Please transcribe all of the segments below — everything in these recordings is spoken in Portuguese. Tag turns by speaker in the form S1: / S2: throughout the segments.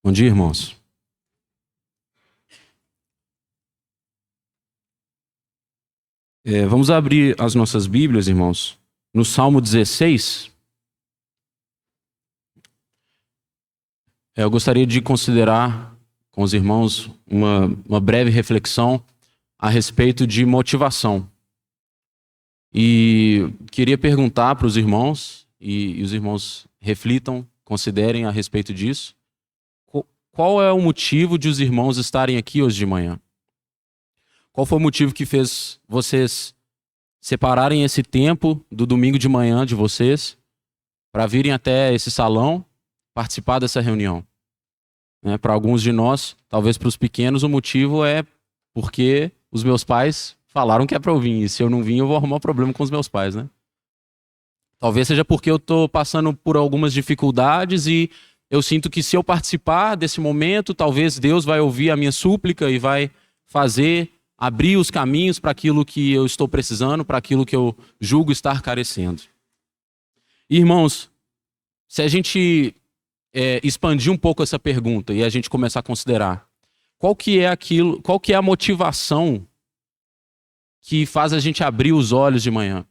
S1: Bom dia, irmãos. Vamos abrir as nossas Bíblias, irmãos, no Salmo 16. Eu gostaria de considerar com os irmãos uma breve reflexão a respeito de motivação. E queria perguntar para os irmãos, e os irmãos reflitam, considerem a respeito disso. Qual é o motivo de os irmãos estarem aqui hoje de manhã? Qual foi o motivo que fez vocês separarem esse tempo do domingo de manhã de vocês para virem até esse salão participar dessa reunião? Para alguns de nós, talvez para os pequenos, o motivo é porque os meus pais falaram que é para eu vir. E se eu não vir, eu vou arrumar um problema com os meus pais, né? Talvez seja porque eu estou passando por algumas dificuldades e eu sinto que se eu participar desse momento, talvez Deus vai ouvir a minha súplica e vai abrir os caminhos para aquilo que eu estou precisando, para aquilo que eu julgo estar carecendo. Irmãos, se a gente expandir um pouco essa pergunta e a gente começar a considerar qual que é a motivação que faz a gente abrir os olhos de manhã,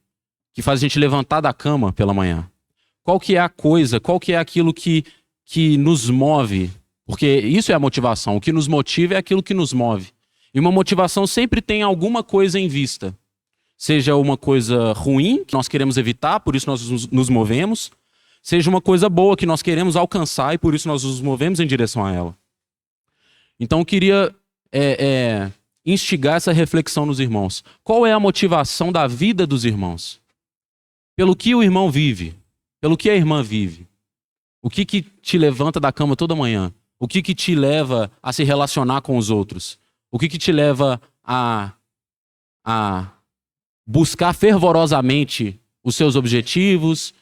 S1: que faz a gente levantar da cama pela manhã? Qual que é a coisa, qual que é aquilo que nos move? Porque isso é a motivação, o que nos motiva é aquilo que nos move. E uma motivação sempre tem alguma coisa em vista. Seja uma coisa ruim, que nós queremos evitar, por isso nós nos movemos. Seja uma coisa boa, que nós queremos alcançar e por isso nós nos movemos em direção a ela. Então eu queria instigar essa reflexão nos irmãos. Qual é a motivação da vida dos irmãos? Pelo que o irmão vive? Pelo que a irmã vive? O que te levanta da cama toda manhã? O que te leva a se relacionar com os outros? O que te leva a buscar fervorosamente os seus objetivos,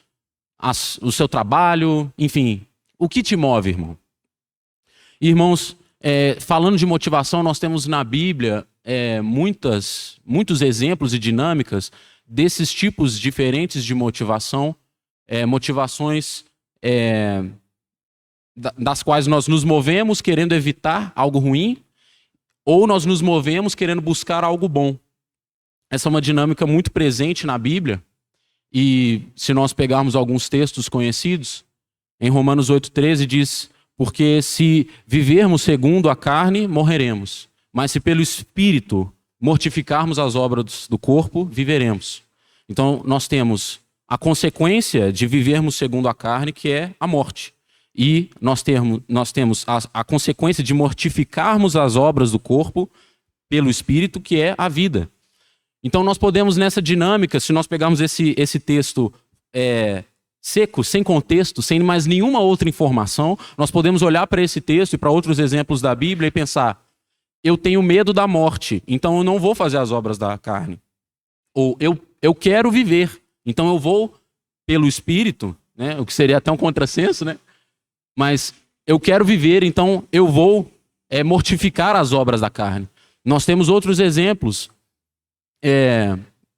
S1: o seu trabalho, enfim. O que te move, irmão? Irmãos, falando de motivação, nós temos na Bíblia muitos exemplos e dinâmicas desses tipos diferentes de motivação, motivações das quais nós nos movemos querendo evitar algo ruim, ou nós nos movemos querendo buscar algo bom. Essa é uma dinâmica muito presente na Bíblia, e se nós pegarmos alguns textos conhecidos, em Romanos 8,13 diz: porque se vivermos segundo a carne, morreremos, mas se pelo Espírito mortificarmos as obras do corpo, viveremos. Então nós temos a consequência de vivermos segundo a carne, que é a morte. E nós temos a consequência de mortificarmos as obras do corpo pelo Espírito, que é a vida. Então nós podemos, nessa dinâmica, se nós pegarmos esse texto seco, sem contexto, sem mais nenhuma outra informação, nós podemos olhar para esse texto e para outros exemplos da Bíblia e pensar: eu tenho medo da morte, então eu não vou fazer as obras da carne. Ou eu quero viver, então eu vou pelo Espírito, né? O que seria até um contrassenso, né? Mas eu quero viver, então eu vou mortificar as obras da carne. Nós temos outros exemplos.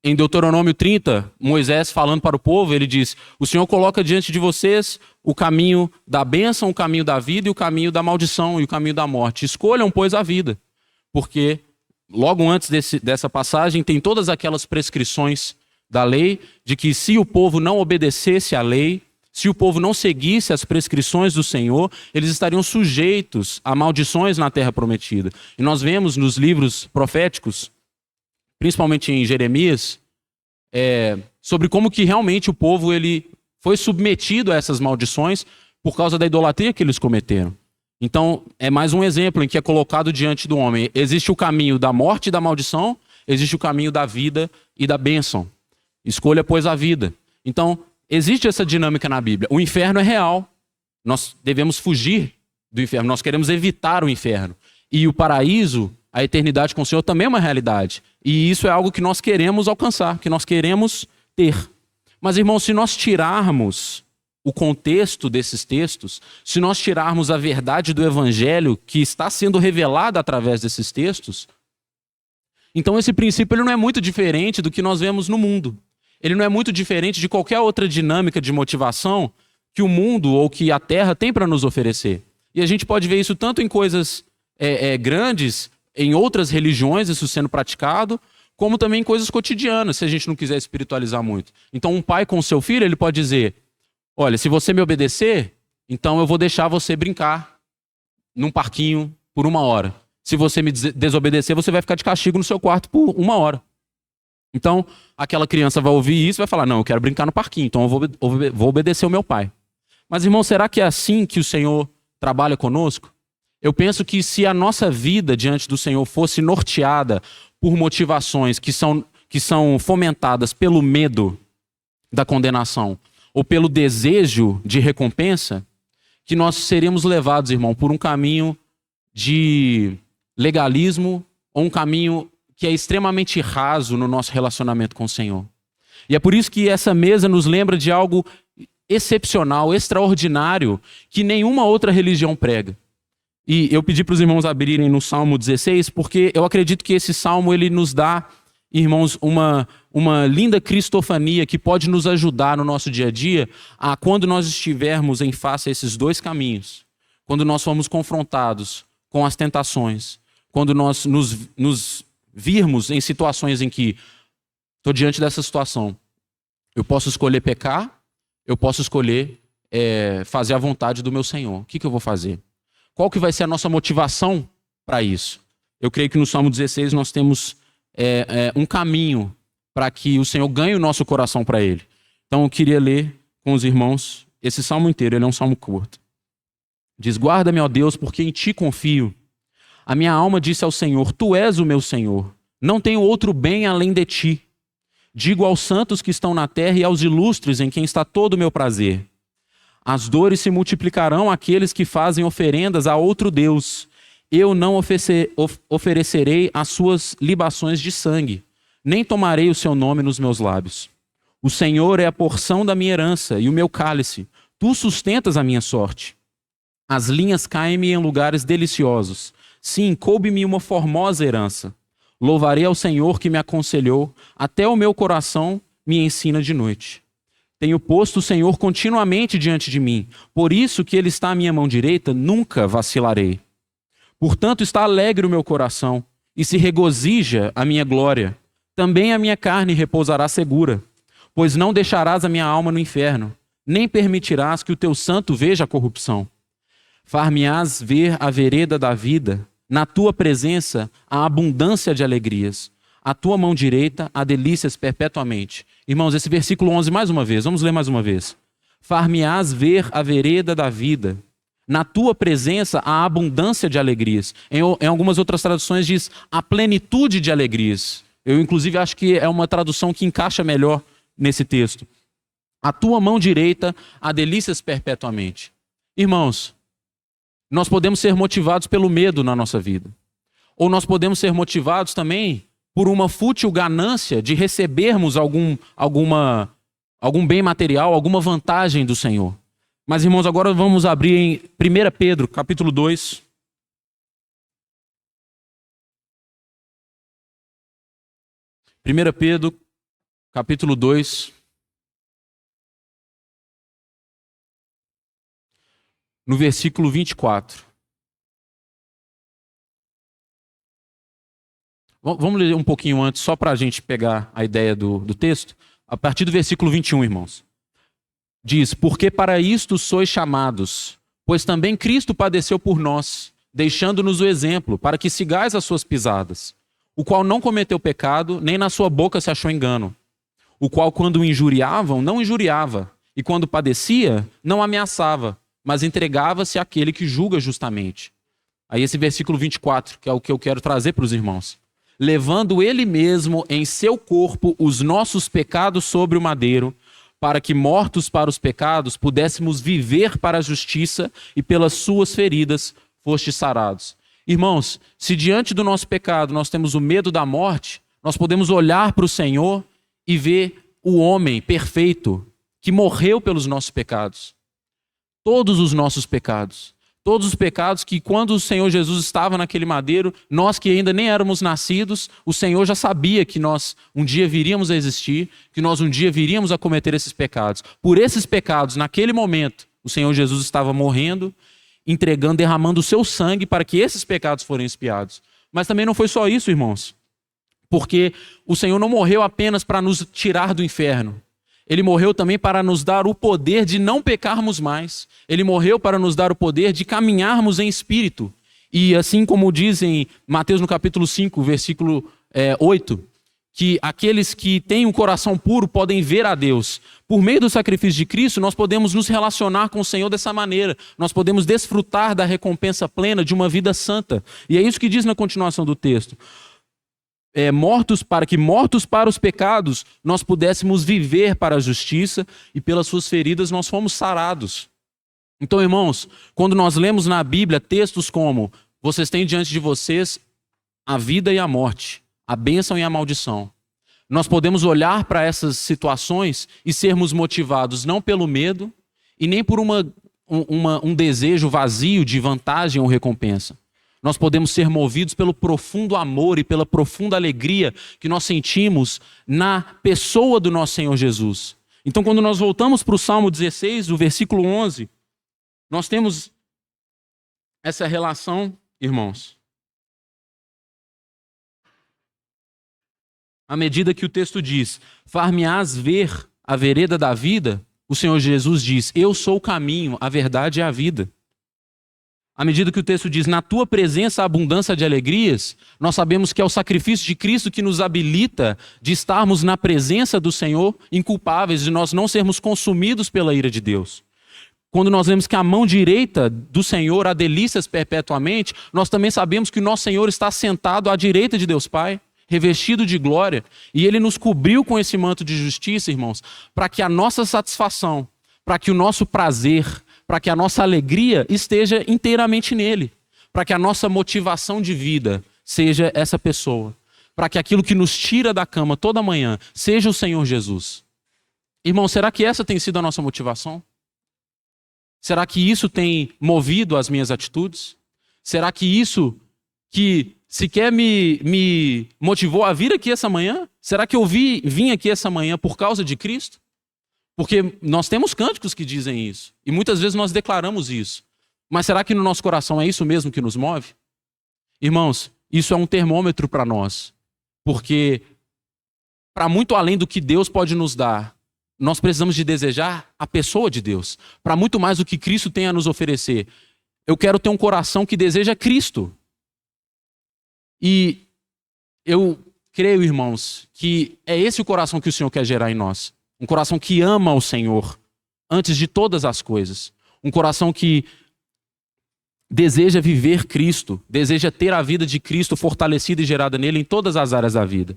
S1: Em Deuteronômio 30, Moisés falando para o povo, ele diz: o Senhor coloca diante de vocês o caminho da bênção, o caminho da vida e o caminho da maldição e o caminho da morte. Escolham, pois, a vida. Porque logo antes dessa passagem tem todas aquelas prescrições da lei de que se o povo não obedecesse à lei, se o povo não seguisse as prescrições do Senhor, eles estariam sujeitos a maldições na terra prometida. E nós vemos nos livros proféticos, principalmente em Jeremias, sobre como que realmente o povo ele foi submetido a essas maldições por causa da idolatria que eles cometeram. Então, é mais um exemplo em que é colocado diante do homem: existe o caminho da morte e da maldição, existe o caminho da vida e da bênção. Escolha, pois, a vida. Então, existe essa dinâmica na Bíblia. O inferno é real. Nós devemos fugir do inferno. Nós queremos evitar o inferno. E o paraíso, a eternidade com o Senhor, também é uma realidade. E isso é algo que nós queremos alcançar, que nós queremos ter. Mas, irmãos, se nós tirarmos o contexto desses textos, se nós tirarmos a verdade do Evangelho que está sendo revelada através desses textos, então esse princípio ele não é muito diferente do que nós vemos no mundo. Ele não é muito diferente de qualquer outra dinâmica de motivação que o mundo ou que a terra tem para nos oferecer. E a gente pode ver isso tanto em coisas grandes, em outras religiões, isso sendo praticado, como também em coisas cotidianas, se a gente não quiser espiritualizar muito. Então, um pai com o seu filho, ele pode dizer: olha, se você me obedecer, então eu vou deixar você brincar num parquinho por 1 hora. Se você me desobedecer, você vai ficar de castigo no seu quarto por 1 hora. Então, aquela criança vai ouvir isso e vai falar: não, eu quero brincar no parquinho, então eu vou obedecer o meu pai. Mas, irmão, será que é assim que o Senhor trabalha conosco? Eu penso que se a nossa vida diante do Senhor fosse norteada por motivações que são fomentadas pelo medo da condenação ou pelo desejo de recompensa, que nós seríamos levados, irmão, por um caminho de legalismo ou um caminho que é extremamente raso no nosso relacionamento com o Senhor. E é por isso que essa mesa nos lembra de algo excepcional, extraordinário, que nenhuma outra religião prega. E eu pedi para os irmãos abrirem no Salmo 16, porque eu acredito que esse salmo ele nos dá, irmãos, uma linda cristofania que pode nos ajudar no nosso dia a dia, a quando nós estivermos em face a esses dois caminhos, quando nós formos confrontados com as tentações, quando nós nos virmos em situações em que estou diante dessa situação, eu posso escolher pecar, eu posso escolher fazer a vontade do meu Senhor. O que eu vou fazer? Qual que vai ser a nossa motivação para isso? Eu creio que no Salmo 16 nós temos um caminho para que o Senhor ganhe o nosso coração para Ele. Então eu queria ler com os irmãos esse salmo inteiro, ele é um salmo curto. Diz: guarda-me, ó Deus, porque em Ti confio. A minha alma disse ao Senhor: Tu és o meu Senhor. Não tenho outro bem além de Ti. Digo aos santos que estão na terra e aos ilustres em quem está todo o meu prazer. As dores se multiplicarão àqueles que fazem oferendas a outro Deus. Eu não oferecerei as suas libações de sangue, nem tomarei o seu nome nos meus lábios. O Senhor é a porção da minha herança e o meu cálice. Tu sustentas a minha sorte. As linhas caem-me em lugares deliciosos. Sim, coube-me uma formosa herança. Louvarei ao Senhor que me aconselhou, até o meu coração me ensina de noite. Tenho posto o Senhor continuamente diante de mim, por isso que Ele está à minha mão direita, nunca vacilarei. Portanto está alegre o meu coração, e se regozija a minha glória. Também a minha carne repousará segura, pois não deixarás a minha alma no inferno, nem permitirás que o teu santo veja a corrupção. Far-me-ás ver a vereda da vida, na tua presença há abundância de alegrias. A tua mão direita há delícias perpetuamente. Irmãos, esse versículo 11 mais uma vez, vamos ler mais uma vez. Far-me-ás ver a vereda da vida. Na tua presença há abundância de alegrias. Em algumas outras traduções diz a plenitude de alegrias. Eu inclusive acho que é uma tradução que encaixa melhor nesse texto. A tua mão direita há delícias perpetuamente. Irmãos, nós podemos ser motivados pelo medo na nossa vida. Ou nós podemos ser motivados também por uma fútil ganância de recebermos algum bem material, alguma vantagem do Senhor. Mas, irmãos, agora vamos abrir em 1 Pedro, capítulo 2. Pedro, capítulo 2. No versículo 24. Vamos ler um pouquinho antes, só para a gente pegar a ideia do texto. A partir do versículo 21, irmãos. Diz: porque para isto sois chamados, pois também Cristo padeceu por nós, deixando-nos o exemplo, para que sigais as suas pisadas, o qual não cometeu pecado, nem na sua boca se achou engano, o qual quando o injuriavam, não injuriava, e quando padecia, não ameaçava, mas entregava-se àquele que julga justamente. Aí esse versículo 24, que é o que eu quero trazer para os irmãos. Levando ele mesmo em seu corpo os nossos pecados sobre o madeiro, para que, mortos para os pecados, pudéssemos viver para a justiça, e pelas suas feridas fostes sarados. Irmãos, se diante do nosso pecado nós temos o medo da morte, nós podemos olhar para o Senhor e ver o homem perfeito que morreu pelos nossos pecados. Todos os nossos pecados. Todos os pecados que, quando o Senhor Jesus estava naquele madeiro, nós que ainda nem éramos nascidos, o Senhor já sabia que nós um dia viríamos a existir, que nós um dia viríamos a cometer esses pecados. Por esses pecados, naquele momento, o Senhor Jesus estava morrendo entregando, derramando o seu sangue para que esses pecados forem expiados. Mas também não foi só isso, irmãos. Porque o Senhor não morreu apenas para nos tirar do inferno. Ele morreu também para nos dar o poder de não pecarmos mais. Ele morreu para nos dar o poder de caminharmos em espírito. E assim como diz em Mateus no capítulo 5, versículo 8, que aqueles que têm um coração puro podem ver a Deus. Por meio do sacrifício de Cristo, nós podemos nos relacionar com o Senhor dessa maneira. Nós podemos desfrutar da recompensa plena de uma vida santa. E é isso que diz na continuação do texto. Mortos para os pecados nós pudéssemos viver para a justiça, e pelas suas feridas nós fomos sarados. Então, irmãos, quando nós lemos na Bíblia textos como: vocês têm diante de vocês a vida e a morte, a bênção e a maldição, nós podemos olhar para essas situações e sermos motivados não pelo medo e nem por um desejo vazio de vantagem ou recompensa. Nós podemos ser movidos pelo profundo amor e pela profunda alegria que nós sentimos na pessoa do nosso Senhor Jesus. Então, quando nós voltamos para o Salmo 16, o versículo 11, nós temos essa relação, irmãos. À medida que o texto diz: far-me-ás ver a vereda da vida, o Senhor Jesus diz: eu sou o caminho, a verdade e a vida. À medida que o texto diz: na tua presença há abundância de alegrias, nós sabemos que é o sacrifício de Cristo que nos habilita de estarmos na presença do Senhor inculpáveis, de nós não sermos consumidos pela ira de Deus. Quando nós vemos que a mão direita do Senhor há delícias perpetuamente, nós também sabemos que o nosso Senhor está sentado à direita de Deus Pai, revestido de glória, e Ele nos cobriu com esse manto de justiça, irmãos, para que a nossa satisfação, para que o nosso prazer, para que a nossa alegria esteja inteiramente nele, para que a nossa motivação de vida seja essa pessoa, para que aquilo que nos tira da cama toda manhã seja o Senhor Jesus. Irmão, será que essa tem sido a nossa motivação? Será que isso tem movido as minhas atitudes? Será que isso que sequer me motivou a vir aqui essa manhã? Será que eu vim aqui essa manhã por causa de Cristo? Porque nós temos cânticos que dizem isso. E muitas vezes nós declaramos isso. Mas será que no nosso coração é isso mesmo que nos move? Irmãos, isso é um termômetro para nós. Porque para muito além do que Deus pode nos dar, nós precisamos de desejar a pessoa de Deus. Para muito mais do que Cristo tem a nos oferecer. Eu quero ter um coração que deseja Cristo. E eu creio, irmãos, que é esse o coração que o Senhor quer gerar em nós. Um coração que ama o Senhor antes de todas as coisas. Um coração que deseja viver Cristo, deseja ter a vida de Cristo fortalecida e gerada nele em todas as áreas da vida.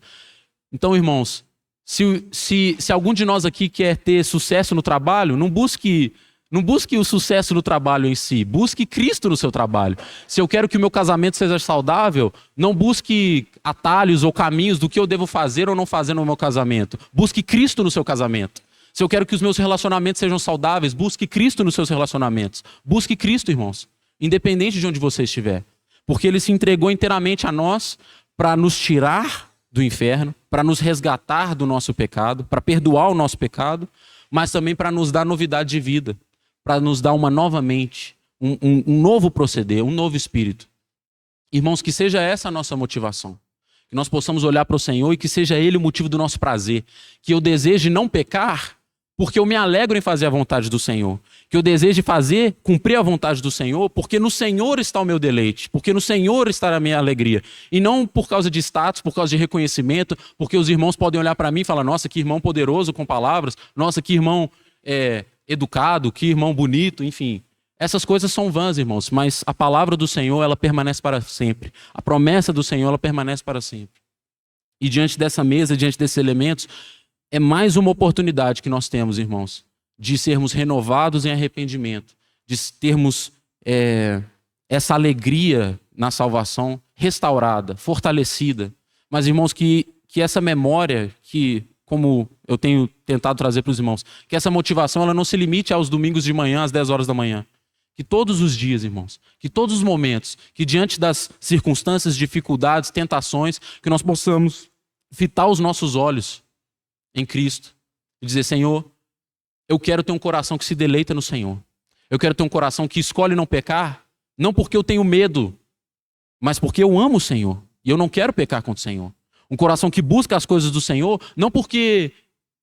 S1: Então, irmãos, se algum de nós aqui quer ter sucesso no trabalho, não busque o sucesso no trabalho em si, busque Cristo no seu trabalho. Se eu quero que o meu casamento seja saudável, não busque atalhos ou caminhos do que eu devo fazer ou não fazer no meu casamento. Busque Cristo no seu casamento. Se eu quero que os meus relacionamentos sejam saudáveis, busque Cristo nos seus relacionamentos. Busque Cristo, irmãos, independente de onde você estiver. Porque Ele se entregou inteiramente a nós para nos tirar do inferno, para nos resgatar do nosso pecado, para perdoar o nosso pecado, mas também para nos dar novidade de vida, para nos dar uma nova mente, um novo proceder, um novo espírito. Irmãos, que seja essa a nossa motivação. Que nós possamos olhar para o Senhor e que seja Ele o motivo do nosso prazer. Que eu deseje não pecar porque eu me alegro em fazer a vontade do Senhor. Que eu deseje cumprir a vontade do Senhor porque no Senhor está o meu deleite, porque no Senhor está a minha alegria. E não por causa de status, por causa de reconhecimento, porque os irmãos podem olhar para mim e falar: nossa, que irmão poderoso com palavras, nossa, que irmão educado, que irmão bonito, enfim. Essas coisas são vãs, irmãos, mas a palavra do Senhor, ela permanece para sempre. A promessa do Senhor, ela permanece para sempre. E diante dessa mesa, diante desses elementos, é mais uma oportunidade que nós temos, irmãos, de sermos renovados em arrependimento, de termos essa alegria na salvação restaurada, fortalecida. Mas, irmãos, que essa memória, que, como eu tenho tentado trazer para os irmãos, que essa motivação ela não se limite aos domingos de manhã, às 10 horas da manhã. Que todos os dias, irmãos, que todos os momentos, que diante das circunstâncias, dificuldades, tentações, que nós possamos fitar os nossos olhos em Cristo e dizer: Senhor, eu quero ter um coração que se deleita no Senhor. Eu quero ter um coração que escolhe não pecar Não porque eu tenho medo, mas porque eu amo o Senhor. E eu não quero pecar contra o Senhor. Um coração que busca as coisas do Senhor, não porque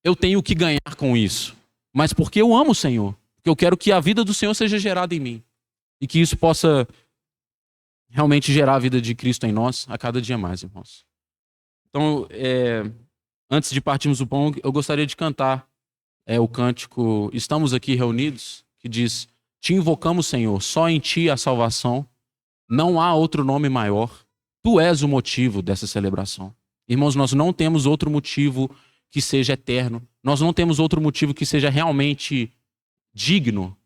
S1: eu tenho que ganhar com isso, mas porque eu amo o Senhor. Porque eu quero que a vida do Senhor seja gerada em mim. E que isso possa realmente gerar a vida de Cristo em nós a cada dia mais, irmãos. Então, antes de partirmos o pão, eu gostaria de cantar o cântico Estamos Aqui Reunidos, que diz: Te invocamos, Senhor, só em Ti a salvação, não há outro nome maior, Tu és o motivo dessa celebração. Irmãos, nós não temos outro motivo que seja eterno, nós não temos outro motivo que seja realmente digno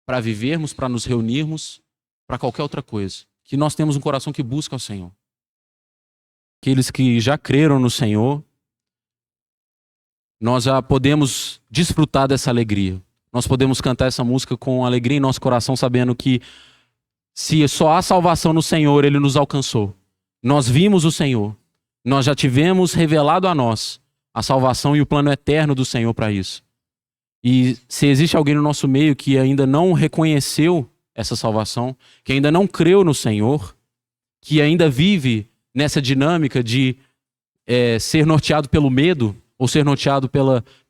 S1: para vivermos, para nos reunirmos, para qualquer outra coisa. Que nós temos um coração que busca o Senhor. Aqueles que já creram no Senhor, nós já podemos desfrutar dessa alegria. Nós podemos cantar essa música com alegria em nosso coração, sabendo que se só há salvação no Senhor, Ele nos alcançou. Nós vimos o Senhor. Nós já tivemos revelado a nós a salvação e o plano eterno do Senhor para isso. E se existe alguém no nosso meio que ainda não reconheceu essa salvação, que ainda não creu no Senhor, que ainda vive nessa dinâmica de ser norteado pelo medo ou ser norteado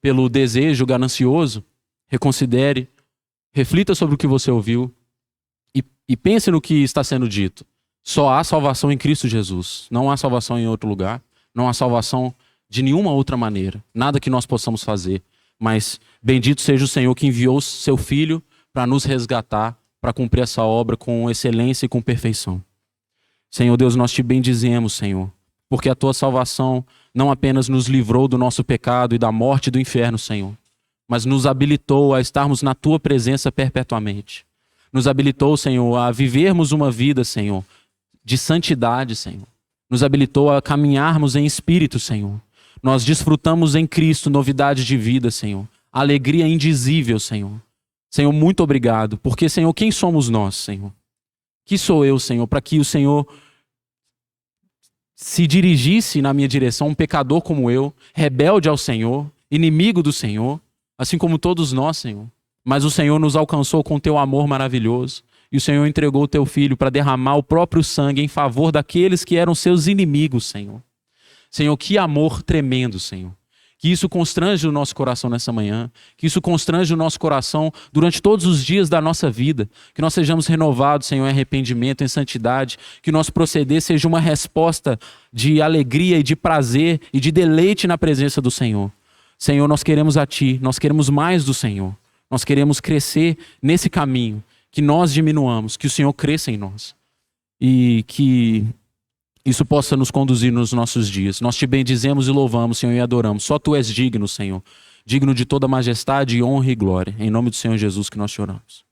S1: pelo desejo ganancioso, reconsidere, reflita sobre o que você ouviu e pense no que está sendo dito. Só há salvação em Cristo Jesus. Não há salvação em outro lugar. Não há salvação de nenhuma outra maneira. Nada que nós possamos fazer. Mas bendito seja o Senhor que enviou seu Filho para nos resgatar, para cumprir essa obra com excelência e com perfeição. Senhor Deus, nós te bendizemos, Senhor, porque a tua salvação não apenas nos livrou do nosso pecado e da morte e do inferno, Senhor, mas nos habilitou a estarmos na tua presença perpetuamente. Nos habilitou, Senhor, a vivermos uma vida, Senhor, de santidade, Senhor. Nos habilitou a caminharmos em espírito, Senhor. Nós desfrutamos em Cristo novidade de vida, Senhor. Alegria indizível, Senhor. Senhor, muito obrigado. Porque, Senhor, quem somos nós, Senhor? Que sou eu, Senhor, para que o Senhor se dirigisse na minha direção, um pecador como eu, rebelde ao Senhor, inimigo do Senhor, assim como todos nós, Senhor. Mas o Senhor nos alcançou com teu amor maravilhoso. E o Senhor entregou o teu Filho para derramar o próprio sangue em favor daqueles que eram seus inimigos, Senhor. Senhor, que amor tremendo, Senhor. Que isso constrange o nosso coração nessa manhã. Que isso constrange o nosso coração durante todos os dias da nossa vida. Que nós sejamos renovados, Senhor, em arrependimento, em santidade. Que o nosso proceder seja uma resposta de alegria e de prazer e de deleite na presença do Senhor. Senhor, nós queremos a Ti, nós queremos mais do Senhor. Nós queremos crescer nesse caminho. Que nós diminuamos, que o Senhor cresça em nós. E que isso possa nos conduzir nos nossos dias. Nós te bendizemos e louvamos, Senhor, e adoramos. Só Tu és digno, Senhor. Digno de toda majestade, honra e glória. Em nome do Senhor Jesus que nós te oramos.